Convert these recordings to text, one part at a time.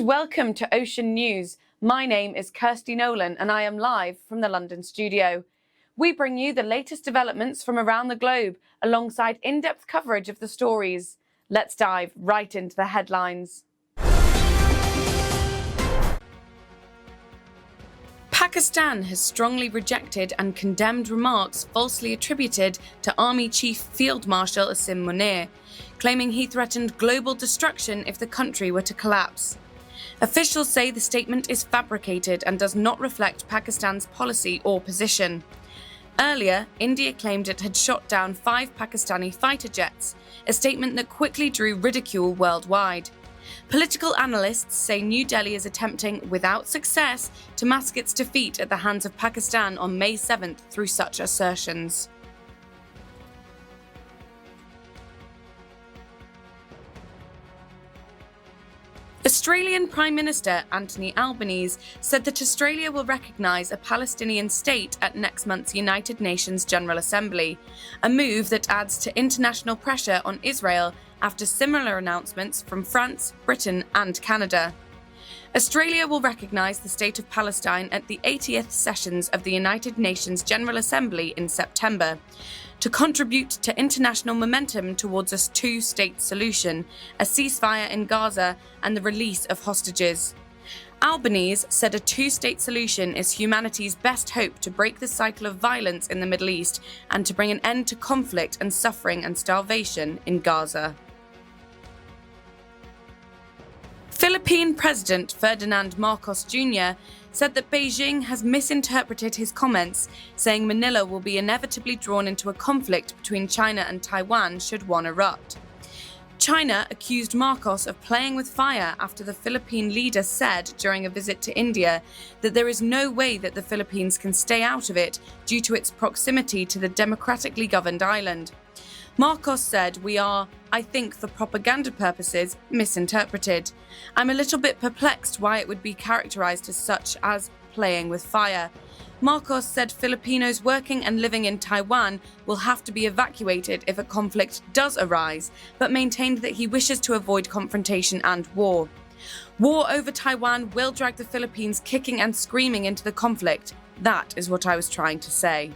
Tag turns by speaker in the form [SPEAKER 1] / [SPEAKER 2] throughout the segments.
[SPEAKER 1] welcome to Ocean News. My name is Kirsty Nolan and I am live from the London studio. We bring you the latest developments from around the globe alongside in-depth coverage of the stories. Let's dive right into the headlines. Pakistan has strongly rejected and condemned remarks falsely attributed to Army Chief Field Marshal Asim Munir, claiming he threatened global destruction if the country were to collapse. Officials say the statement is fabricated and does not reflect Pakistan's policy or position. Earlier, India claimed it had shot down 5 Pakistani fighter jets, a statement that quickly drew ridicule worldwide. Political analysts say New Delhi is attempting, without success, to mask its defeat at the hands of Pakistan on May 7th through such assertions. Australian Prime Minister Anthony Albanese said that Australia will recognise a Palestinian state at next month's United Nations General Assembly, a move that adds to international pressure on Israel after similar announcements from France, Britain and Canada. Australia will recognise the State of Palestine at the 80th sessions of the United Nations General Assembly in September, to contribute to international momentum towards a two-state solution, a ceasefire in Gaza and the release of hostages. Albanese said a two-state solution is humanity's best hope to break the cycle of violence in the Middle East and to bring an end to conflict and suffering and starvation in Gaza. Philippine President Ferdinand Marcos Jr. said that Beijing has misinterpreted his comments, saying Manila will be inevitably drawn into a conflict between China and Taiwan should one erupt. China accused Marcos of playing with fire after the Philippine leader said during a visit to India that there is no way that the Philippines can stay out of it due to its proximity to the democratically governed island. Marcos said, "We are, I think for propaganda purposes, misinterpreted. I'm a little bit perplexed why it would be characterized as such as playing with fire." Marcos said Filipinos working and living in Taiwan will have to be evacuated if a conflict does arise, but maintained that he wishes to avoid confrontation and war. War over Taiwan will drag the Philippines kicking and screaming into the conflict. That is what I was trying to say.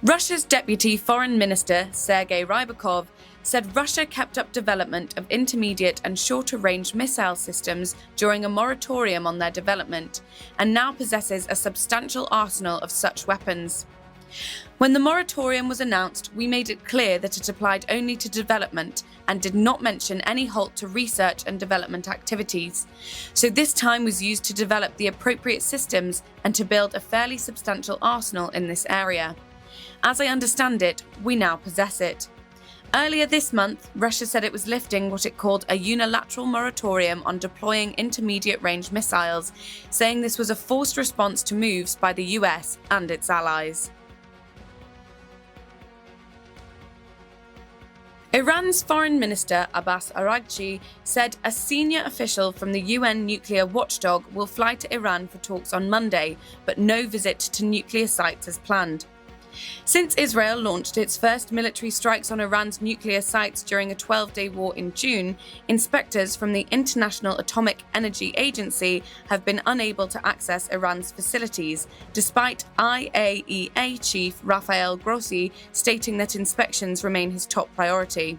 [SPEAKER 1] Russia's Deputy Foreign Minister Sergei Rybakov said Russia kept up development of intermediate and shorter-range missile systems during a moratorium on their development, and now possesses a substantial arsenal of such weapons. When the moratorium was announced, we made it clear that it applied only to development and did not mention any halt to research and development activities. So this time was used to develop the appropriate systems and to build a fairly substantial arsenal in this area. As I understand it, we now possess it. Earlier this month, Russia said it was lifting what it called a unilateral moratorium on deploying intermediate-range missiles, saying this was a forced response to moves by the US and its allies. Iran's Foreign Minister Abbas Araghchi said a senior official from the UN nuclear watchdog will fly to Iran for talks on Monday, but no visit to nuclear sites is planned. Since Israel launched its first military strikes on Iran's nuclear sites during a 12-day war in June, inspectors from the International Atomic Energy Agency have been unable to access Iran's facilities, despite IAEA chief Rafael Grossi stating that inspections remain his top priority.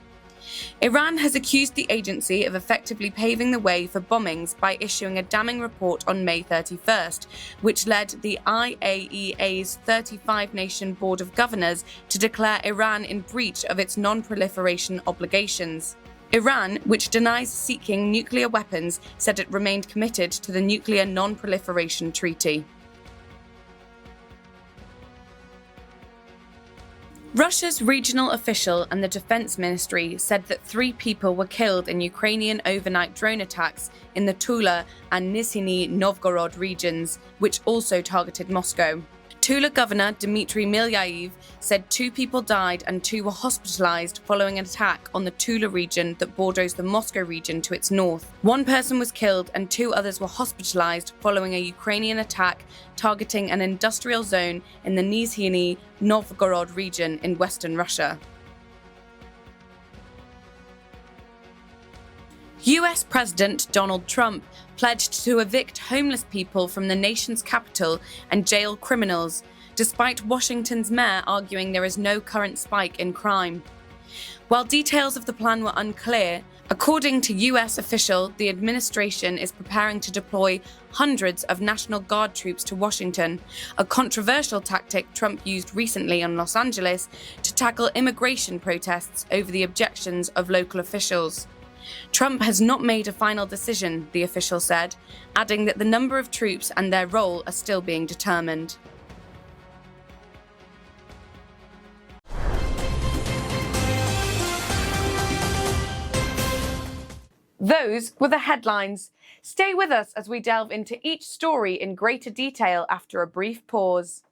[SPEAKER 1] Iran has accused the agency of effectively paving the way for bombings by issuing a damning report on May 31st, which led the IAEA's 35-nation Board of Governors to declare Iran in breach of its non-proliferation obligations. Iran, which denies seeking nuclear weapons, said it remained committed to the Nuclear Non-Proliferation Treaty. Russia's regional official and the defense ministry said that 3 people were killed in Ukrainian overnight drone attacks in the Tula and Nizhny Novgorod regions, which also targeted Moscow. Tula Governor Dmitry Milyaev said 2 people died and 2 were hospitalized following an attack on the Tula region that borders the Moscow region to its north. 1 person was killed and 2 others were hospitalized following a Ukrainian attack targeting an industrial zone in the Nizhny Novgorod region in western Russia. US President Donald Trump pledged to evict homeless people from the nation's capital and jail criminals, despite Washington's mayor arguing there is no current spike in crime. While details of the plan were unclear, according to US official, the administration is preparing to deploy hundreds of National Guard troops to Washington, a controversial tactic Trump used recently in Los Angeles to tackle immigration protests over the objections of local officials. Trump has not made a final decision, the official said, adding that the number of troops and their role are still being determined. Those were the headlines. Stay with us as we delve into each story in greater detail after a brief pause.